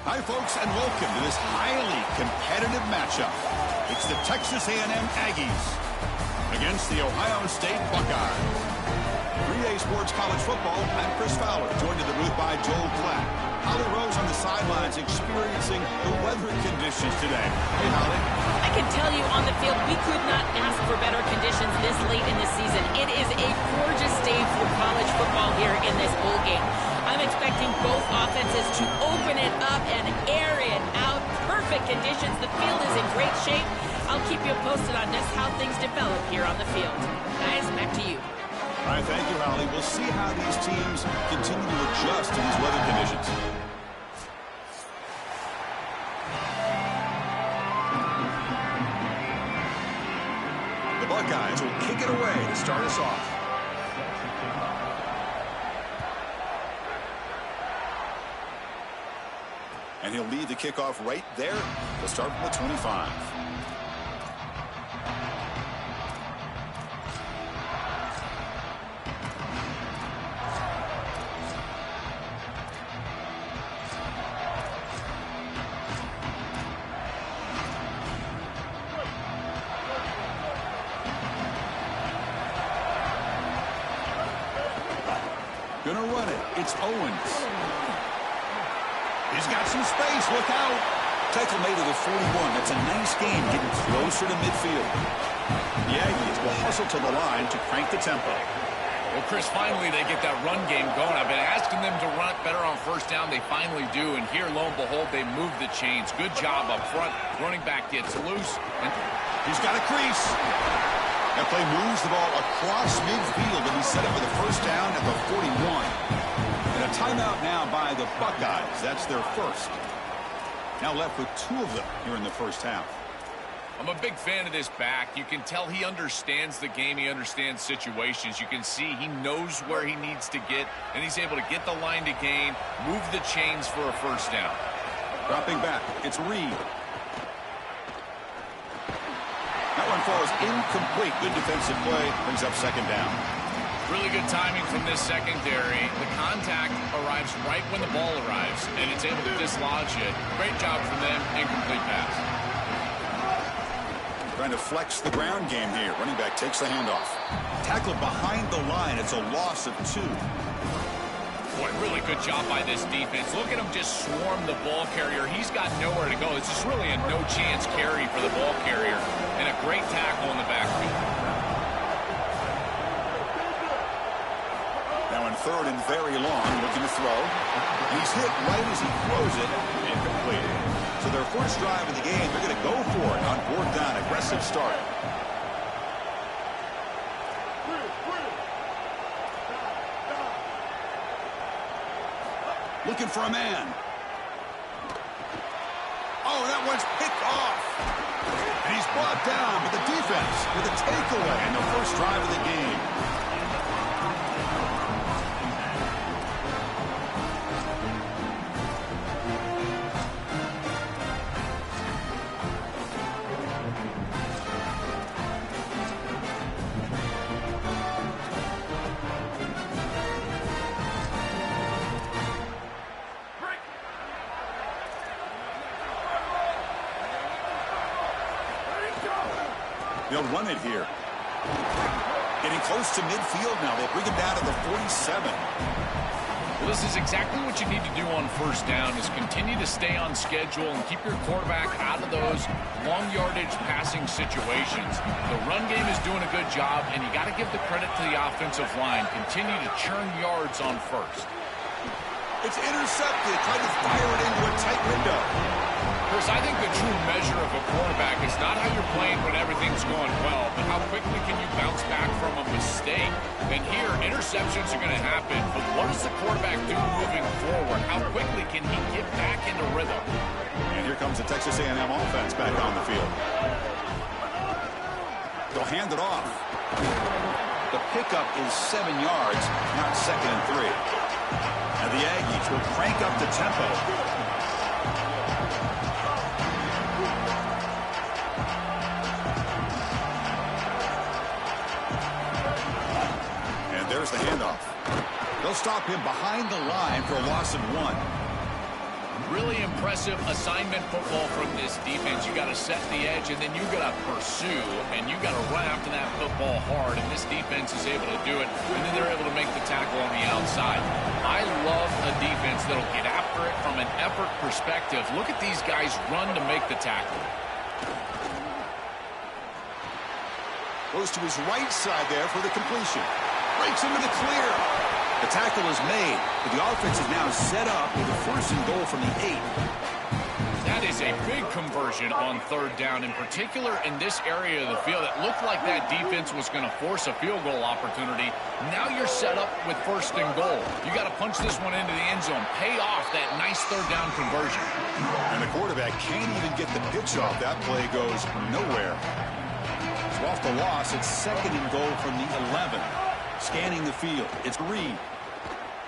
Hi, folks, and welcome to this highly competitive matchup. It's the Texas A&M Aggies against the Ohio State Buckeyes. 3-Day Sports College Football, I'm Chris Fowler, joined in the booth by Joel Klatt. Holly Rose on the sidelines experiencing the weather conditions today. Hey, Holly. I can tell you on the field, we could not ask for better conditions this late in the season. It is a gorgeous day for college football here in this bowl game. I'm expecting both offenses to open it up and air it out. Perfect conditions. The field is in great shape. I'll keep you posted on just how things develop here on the field. Guys, back to you. All right, thank you, Holly. We'll see how these teams continue to adjust to these weather conditions. The Buckeyes will kick it away to start us off. And he'll lead the kickoff right there. He'll start from the 25. Gonna run it. It's Owens. He's got some space. Look out. Tackle made at the 41. That's a nice game, getting closer to midfield. The Aggies will hustle to the line to crank the tempo. Well, Chris, finally they get that run game going. I've been asking them to run it better on first down. They finally do, and here, lo and behold, they move the chains. Good job up front. Running back gets loose. And he's got a crease. That play moves the ball across midfield, and he set up for the first down at the 41. And a timeout now by the Buckeyes. That's their first. Now left with 2 of them here in the first half. I'm a big fan of this back. You can tell he understands the game. He understands situations. You can see he knows where he needs to get, and he's able to get the line to gain, move the chains for a first down. Dropping back, it's Reed. That one falls incomplete. Good defensive play. Brings up second down. Really good timing from this secondary. The contact arrives right when the ball arrives, and it's able to dislodge it. Great job from them. Incomplete pass. Trying to flex the ground game here. Running back takes the handoff. Tackled behind the line. It's a loss of 2. Boy, really good job by this defense. Look at him just swarm the ball carrier. He's got nowhere to go. It's just really a no-chance carry for the ball carrier, and a great tackle in the backfield. Now in third and very long, looking to throw. He's hit right as he throws it, incomplete. So their first drive of the game, they're going to go for it on 4th down. Aggressive start. Looking for a man. Oh, that one's picked off. And he's brought down, but the defense with a takeaway in the first drive of the game. They'll run it here. Getting close to midfield now. They'll bring him down to the 47. Well, this is exactly what you need to do on first down, is continue to stay on schedule and keep your quarterback out of those long yardage passing situations. The run game is doing a good job, and you got to give the credit to the offensive line. Continue to churn yards on first. It's intercepted. Trying to fire it into a tight window. Chris, I think the true measure of a quarterback is not how you're playing when everything's going well, but how quickly can you bounce back from a mistake. And here, interceptions are going to happen, but what does the quarterback do moving forward? How quickly can he get back into rhythm? And here comes the Texas A&M offense back on the field. They'll hand it off. The pickup is 7 yards, not 2nd and 3. And the Aggies will crank up the tempo. There's the handoff. They'll stop him behind the line for a loss of 1. Really impressive assignment football from this defense. You got to set the edge, and then you got to pursue, and you got to run after that football hard, and this defense is able to do it, and then they're able to make the tackle on the outside. I love a defense that'll get after it from an effort perspective. Look at these guys run to make the tackle. Goes to his right side there for the completion. Breaks into the clear. The tackle is made, but the offense is now set up with a 1st and goal from the 8. That is a big conversion on 3rd down, in particular in this area of the field. It looked like that defense was going to force a field goal opportunity. Now you're set up with 1st and goal. You got to punch this one into the end zone. Pay off that nice 3rd down conversion. And the quarterback can't even get the pitch off. That play goes nowhere. So off the loss, it's 2nd and goal from the 11. Scanning the field. It's Reed.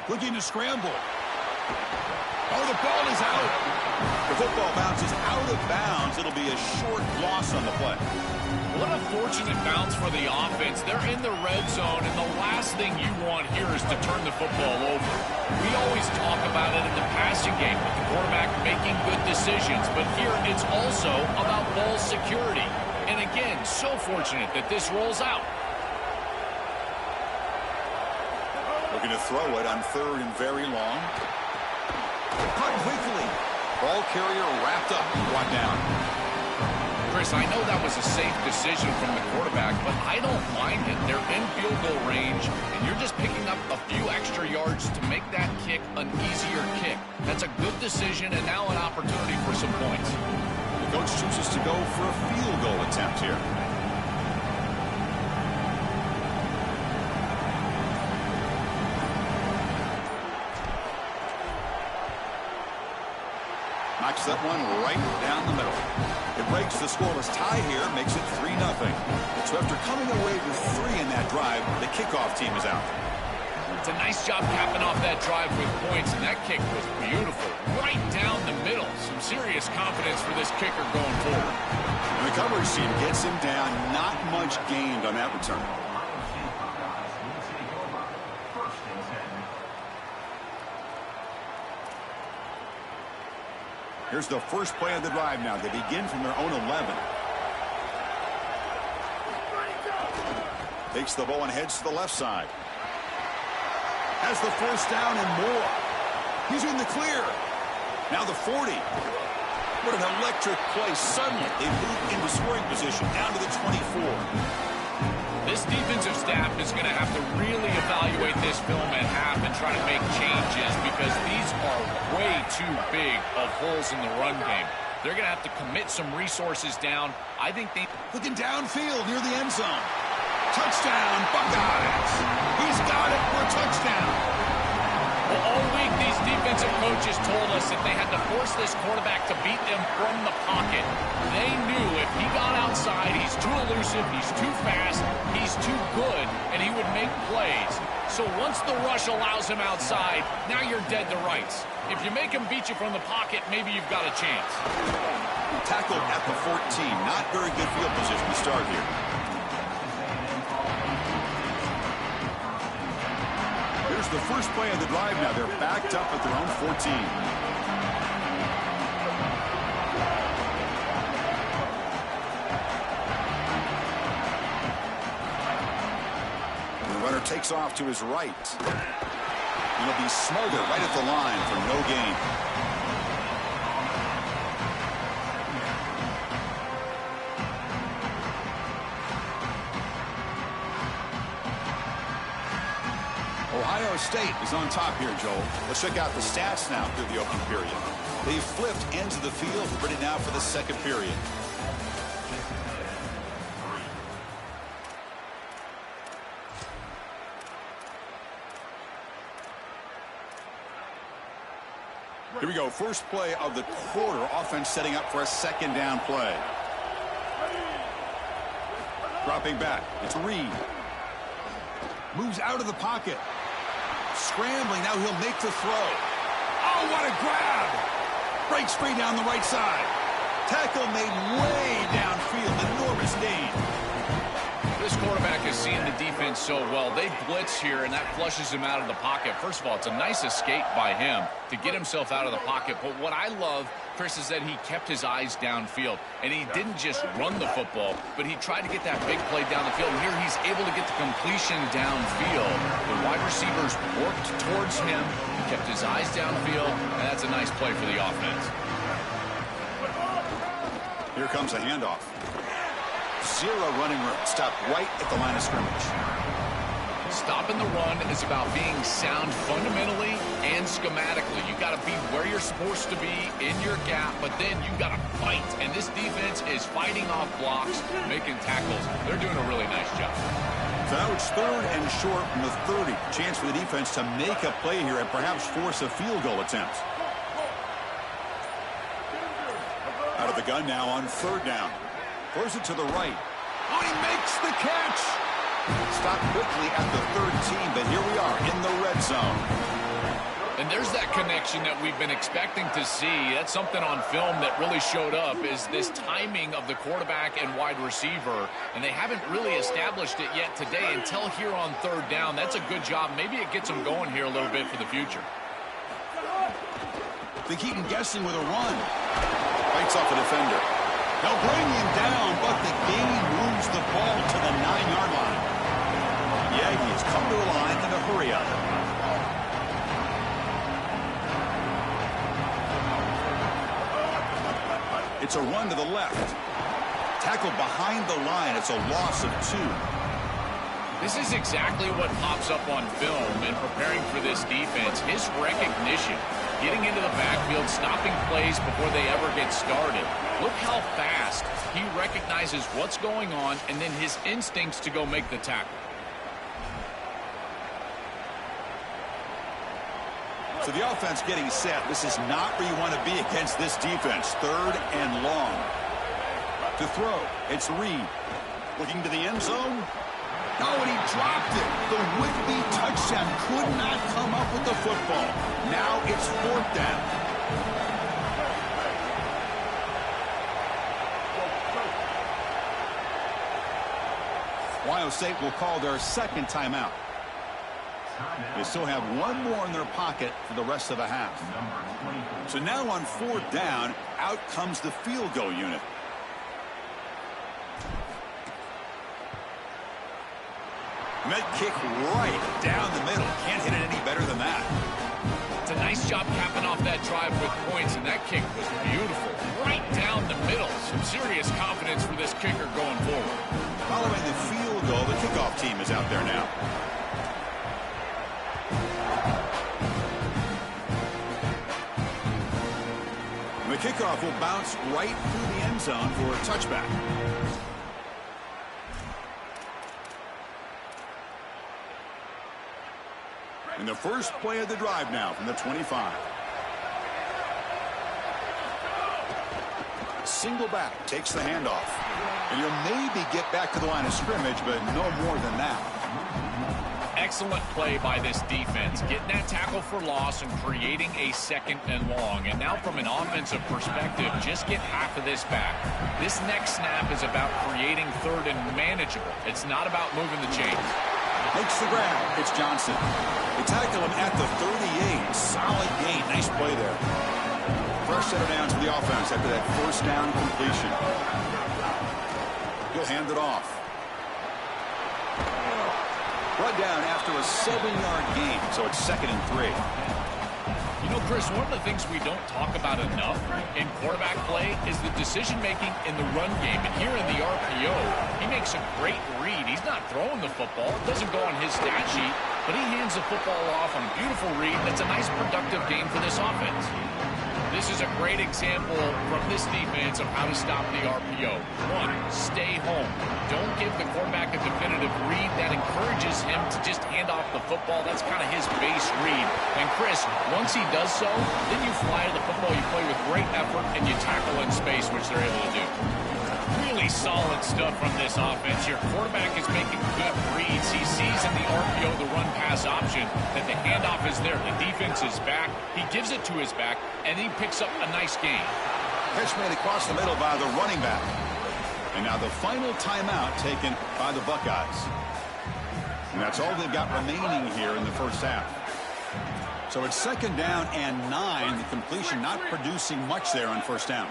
Looking to scramble. Oh, the ball is out. The football bounces out of bounds. It'll be a short loss on the play. What a fortunate bounce for the offense. They're in the red zone, and the last thing you want here is to turn the football over. We always talk about it in the passing game with the quarterback making good decisions, but here it's also about ball security. And again, so fortunate that this rolls out. Looking to throw it on 3rd and very long. Caught quickly. Ball carrier wrapped up and brought down. Chris, I know that was a safe decision from the quarterback, but I don't mind it. They're in field goal range, and you're just picking up a few extra yards to make that kick an easier kick. That's a good decision, and now an opportunity for some points. The coach chooses to go for a field goal attempt here. Knocks that one right down the middle. It breaks the scoreless tie here, makes it 3-0. So after coming away with 3 in that drive, the kickoff team is out. It's a nice job capping off that drive with points, and that kick was beautiful. Right down the middle. Some serious confidence for this kicker going forward. And the coverage team gets him down. Not much gained on that return. Here's the first play of the drive now. They begin from their own 11. Takes the ball and heads to the left side. Has the 1st down and more. He's in the clear. Now the 40. What an electric play. Suddenly, they move into scoring position down to the 24. This defensive staff is going to have to really evaluate this film at half and try to make changes because these are way too big of holes in the run game. They're going to have to commit some resources down. I think they... Looking downfield near the end zone. Touchdown, Buckeyes. He's got it for a touchdown. Well, all week, these defensive coaches told us that they had to force this quarterback to beat them from the pocket. They knew if he got outside, he's too elusive, he's too fast, he's too good, and he would make plays. So once the rush allows him outside, now you're dead to rights. If you make him beat you from the pocket, maybe you've got a chance. Tackled at the 14. Not very good field position to start here. Here's the first play of the drive now. They're backed up at their own 14. The runner takes off to his right. He'll be smothered right at the line for no gain. Ohio State is on top here, Joel. Let's check out the stats now through the opening period. They've flipped ends of the field, ready now for the second period. Here we go. First play of the quarter. Offense setting up for a 2nd down play. Dropping back. It's Reed. Moves out of the pocket. Scrambling. Now he'll make the throw. Oh, what a grab. Breaks free down the right side. Tackle made way downfield. Enormous gain. This quarterback is seeing the defense so well. They blitz here, and that flushes him out of the pocket. First of all, it's a nice escape by him to get himself out of the pocket. But what I love, Chris, is that he kept his eyes downfield. And he didn't just run the football, but he tried to get that big play down the field. And here he's able to get the completion downfield. The wide receivers worked towards him. He kept his eyes downfield, and that's a nice play for the offense. Here comes a handoff. Zero running room. Stop right at the line of scrimmage. Stopping the run is about being sound fundamentally and schematically. You got to be where you're supposed to be in your gap, but then you got to fight. And this defense is fighting off blocks, making tackles. They're doing a really nice job. So now it's 3rd and short from the 30. Chance for the defense to make a play here and perhaps force a field goal attempt. Out of the gun now on 3rd down. Throws it to the right. Oh, he makes the catch. Stopped quickly at the 13, but here we are in the red zone. And there's that connection that we've been expecting to see. That's something on film that really showed up, is this timing of the quarterback and wide receiver. And they haven't really established it yet today until here on 3rd down. That's a good job. Maybe it gets them going here a little bit for the future. They keep him guessing with a run. Fights off a defender. They'll bring him down, but the game moves the ball to the 9-yard line. The Aggies come to the line in a hurry up. It's a run to the left. Tackled behind the line. It's a loss of 2. This is exactly what pops up on film in preparing for this defense. His recognition, getting into the backfield, stopping plays before they ever get started. Look how fast he recognizes what's going on and then his instincts to go make the tackle. So the offense getting set. This is not where you want to be against this defense. 3rd and long. To throw, it's Reed. Looking to the end zone. Oh, and he dropped it. The would-be touchdown could not come up with the football. Now it's 4th down. Ohio State will call their 2nd timeout. They still have one more in their pocket for the rest of the half. So now on 4th down, out comes the field goal unit. And that kick right down the middle. Can't hit it any better than that. It's a nice job capping off that drive with points, and that kick was beautiful. Right down the middle. Some serious confidence for this kicker going forward. Following the field goal, the kickoff team is out there now. And the kickoff will bounce right through the end zone for a touchback. And the first play of the drive now from the 25. Single back takes the handoff. And you'll maybe get back to the line of scrimmage, but no more than that. Excellent play by this defense, getting that tackle for loss and creating a 2nd and long. And now from an offensive perspective, just get half of this back. This next snap is about creating 3rd and manageable. It's not about moving the chains. Makes the grab. It's Johnson. They tackle him at the 38. Solid gain. Nice play there. Fresh set of downs for the offense after that 1st down completion. He'll hand it off. Brought down after a 7-yard gain, so it's 2nd and 3. You know, Chris, one of the things we don't talk about enough in quarterback play is the decision-making in the run game. And here in the RPO, he makes a great read. He's not throwing the football. It doesn't go on his stat sheet, but he hands the football off on a beautiful read. That's a nice productive game for this offense. This is a great example from this defense of how to stop the RPO. 1, stay home. Don't give the quarterback a definitive read. That encourages him to just hand off the football. That's kind of his base read. And Chris, once he does so, then you fly to the football, you play with great effort, and you tackle in space, which they're able to do. Really solid stuff from this offense. Your quarterback is making good reads. He sees in the RPO, the run-pass option, that the handoff is there. The defense is back. He gives it to his back, and he picks up a nice gain. Catch made across the middle by the running back. And now the final timeout taken by the Buckeyes. And that's all they've got remaining here in the first half. So it's 2nd down and 9. The completion not producing much there on 1st down.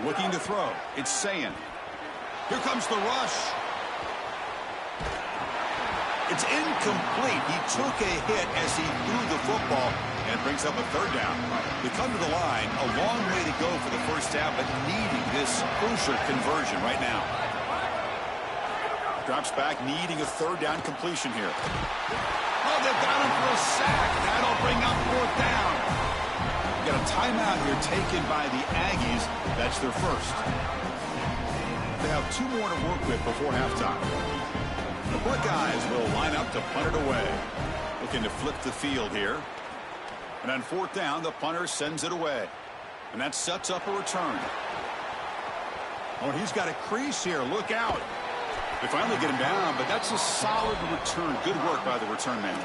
Looking to throw. It's Sayin. Here comes the rush. It's incomplete. He took a hit as he threw the football and brings up a 3rd down. They come to the line. A long way to go for the first down, but needing this crucial conversion right now. Drops back, needing a 3rd down completion here. Oh, they've got him for a sack. That'll bring up 4th down. Got a timeout here taken by the Aggies. That's their first. They have 2 more to work with before halftime. The Buckeyes will line up to punt it away. Looking to flip the field here. And on 4th down, the punter sends it away. And that sets up a return. Oh, he's got a crease here. Look out. They finally get him down, but that's a solid return. Good work by the return man.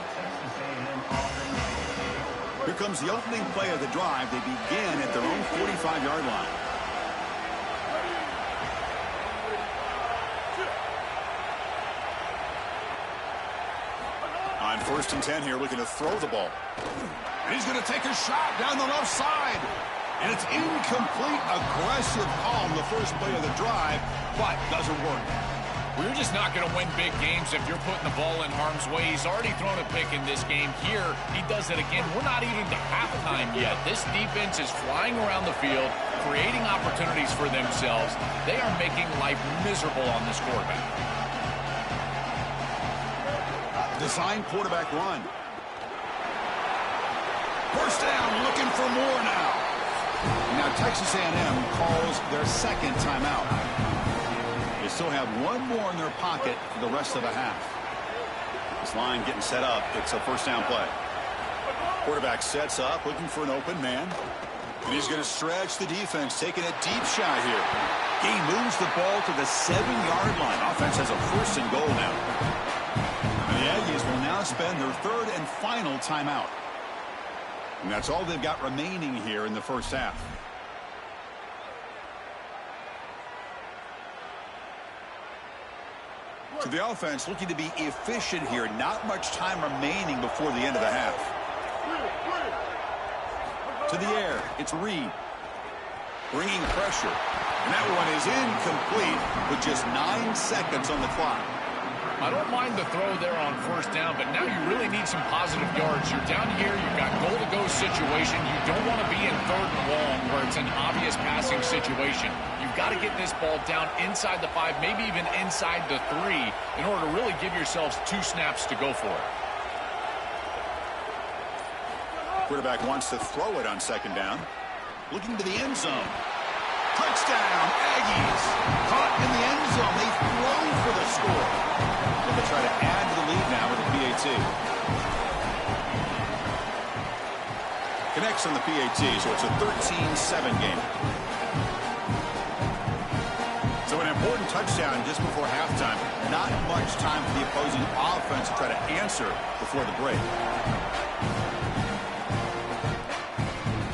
Here comes the opening play of the drive. They begin at their own 45-yard line. On 1st and 10 here, looking to throw the ball. And he's going to take a shot down the left side. And it's incomplete. Aggressive call on the first play of the drive, but doesn't work. Well, you're just not going to win big games if you're putting the ball in harm's way. He's already thrown a pick in this game. Here, he does it again. We're not even to halftime yet. This defense is flying around the field, creating opportunities for themselves. They are making life miserable on this quarterback. Design quarterback run. 1st down, looking for more now. Now Texas A&M calls their 2nd timeout. They still have 1 more in their pocket for the rest of the half. This line getting set up. It's a 1st down play. Quarterback sets up, looking for an open man. And he's going to stretch the defense, taking a deep shot here. He moves the ball to the 7-yard line. Offense has a 1st and goal now. And the Aggies will now spend their 3rd and final timeout. And that's all they've got remaining here in the first half. So the offense looking to be efficient here. Not much time remaining before the end of the half. To the air, it's Reed. Bringing pressure. And that one is incomplete with just 9 seconds on the clock. I don't mind the throw there on 1st down, but now you really need some positive yards. You're down here, you've got goal-to-go situation. You don't want to be in 3rd and long where it's an obvious passing situation. You've got to get this ball down inside the 5, maybe even inside the 3, in order to really give yourselves 2 snaps to go for it. Quarterback wants to throw it on 2nd down. Looking to the end zone. Touchdown, Aggies. Caught in the end zone. They throw for the score. And they try to add to the lead now with the PAT. Connects on the PAT, so it's a 13-7 game. So an important touchdown just before halftime. Not much time for the opposing offense to try to answer before the break.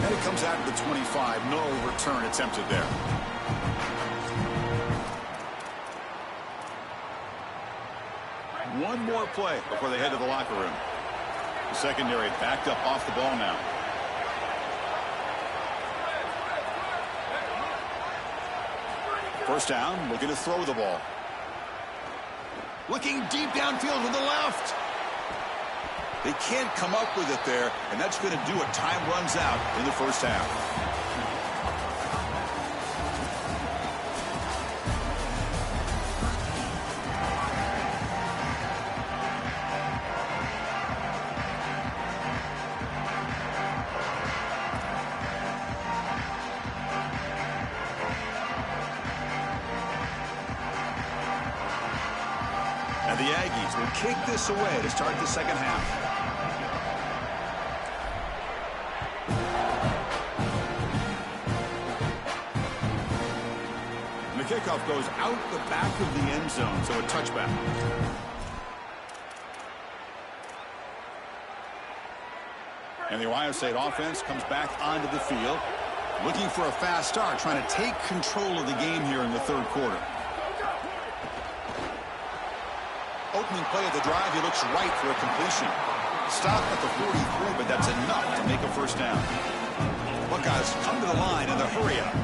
And it comes out to the 25. No return attempted there. One more play before they head to the locker room. The secondary backed up off the ball now. First down, looking to throw the ball. Looking deep downfield to the left. They can't come up with it there, and that's going to do it. Time runs out in the first half. And the Aggies will kick this away to start the second half. Kickoff goes out the back of the end zone, so a touchback. And the Ohio State offense comes back onto the field. Looking for a fast start, trying to take control of the game here in the third quarter. Opening play of the drive, he looks right for a completion. Stop at the 43, but that's enough to make a first down. Buckeyes come to the line in the hurry-up.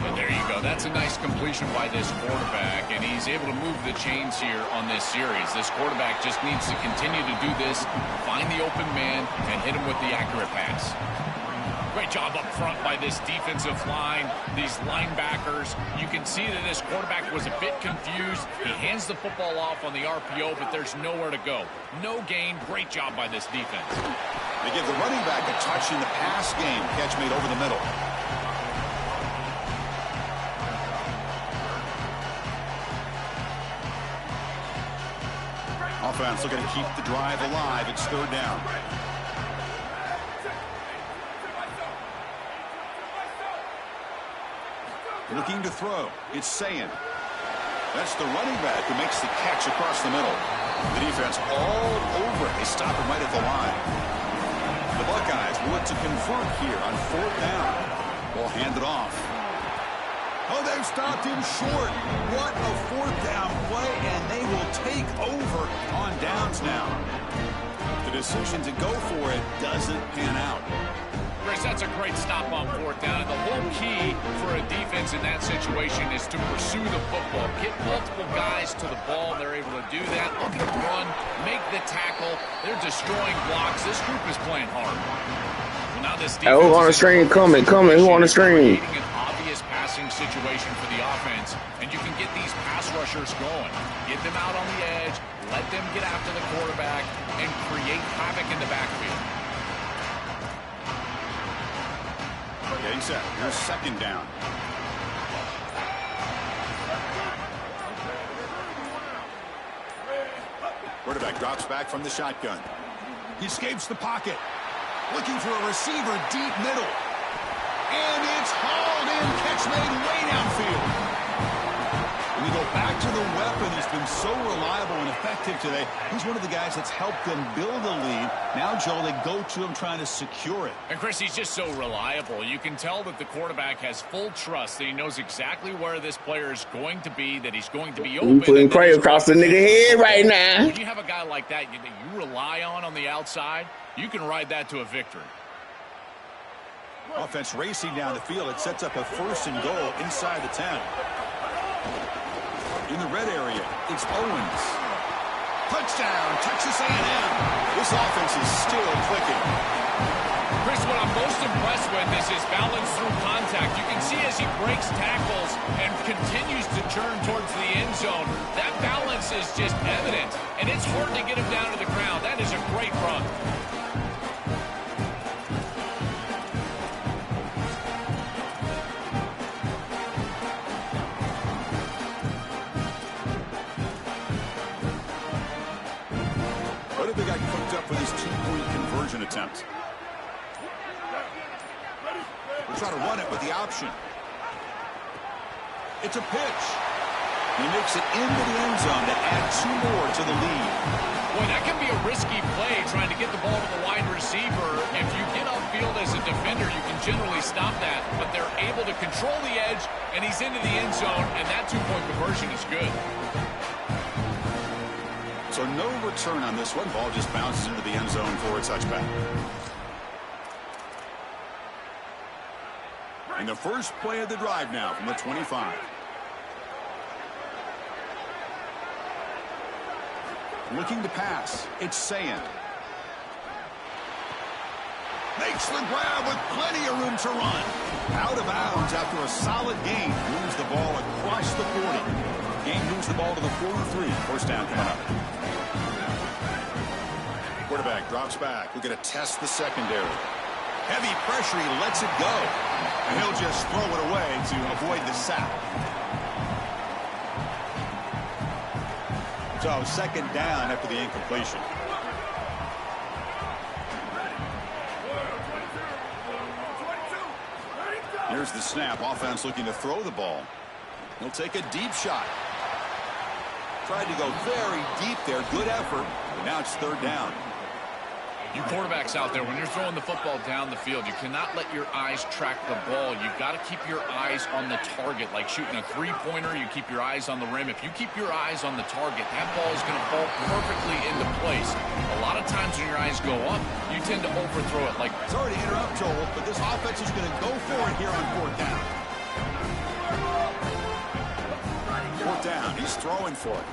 And there you go. That's a nice completion by this quarterback, and he's able to move the chains here on this series. This quarterback just needs to continue to do this, find the open man, and hit him with the accurate pass. Great job up front by this defensive line, these linebackers. You can see that this quarterback was a bit confused. He hands the football off on the RPO, but there's nowhere to go. No gain. Great job by this defense. They give the running back a touch in the pass game. Catch made over the middle. Offense looking to keep the drive alive. It's third down. Looking to throw. It's Sayin. That's the running back who makes the catch across the middle. The defense all over it. They stop him right at the line. The Buckeyes want to convert here on fourth down. Ball handed off. Oh, they've stopped him short. What a fourth down play, and they will take over on downs now. The decision to go for it doesn't pan out. Chris, that's a great stop on fourth down. And the whole key for a defense in that situation is to pursue the football. Get multiple guys to the ball. They're able to do that. Look at them run, make the tackle. They're destroying blocks. This group is playing hard. Well, now this defense who on the string? Coming. Who on the string? An obvious passing situation for the offense, and you can get these pass rushers going. Get them out on the edge, let them get after the quarterback, and create havoc in the backfield. Getting set. Here's second down. Quarterback drops back from the shotgun. He escapes the pocket. Looking for a receiver deep middle. And it's hauled in. Catch made way downfield. We go back to the weapon. He's been so reliable and effective today. He's one of the guys that's helped them build a lead. Now, Joel, they go to him trying to secure it. And, Chris, he's just so reliable. You can tell that the quarterback has full trust that he knows exactly where this player is going to be, that he's going to be open. You putting prayer across the nigga head right now. When you have a guy like that you rely on the outside, you can ride that to a victory. Offense racing down the field. It sets up a first and goal inside the 10. In the red area, it's Owens. Touchdown, Texas A&M. This offense is still clicking. Chris, what I'm most impressed with is his balance through contact. You can see as he breaks tackles and continues to turn towards the end zone, that balance is just evident, and it's hard to get him down to the ground. That is a great run. They got cooked up for this two-point conversion attempt. We'll try to run it with the option. It's a pitch. He makes it into the end zone to add two more to the lead. Boy, that can be a risky play trying to get the ball to the wide receiver. If you get upfield as a defender, you can generally stop that. But they're able to control the edge, and he's into the end zone, and that two-point conversion is good. So no return on this one. Ball just bounces into the end zone for a touchback. And the first play of the drive now from the 25. Looking to pass. It's Sayin. Makes the grab with plenty of room to run. Out of bounds after a solid gain. Moves the ball across the 40. Game moves the ball to the 43. First down coming up. Quarterback drops back. We're going to test the secondary. Heavy pressure. He lets it go. And he'll just throw it away to avoid the sack. So second down after the incompletion. Here's the snap. Offense looking to throw the ball. He'll take a deep shot. Tried to go very deep there. Good effort. But now it's third down. You quarterbacks out there, when you're throwing the football down the field, you cannot let your eyes track the ball. You've got to keep your eyes on the target. Like shooting a three-pointer, you keep your eyes on the rim. If you keep your eyes on the target, that ball is going to fall perfectly into place. A lot of times when your eyes go up, you tend to overthrow it. Like, sorry to interrupt, Joel, but this offense is going to go for it here on fourth down. Fourth down, he's throwing for it.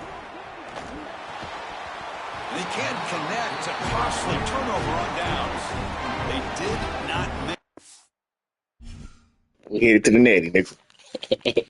They can't connect. A costly turnover on downs. They did not make. We headed to the netty, nigga.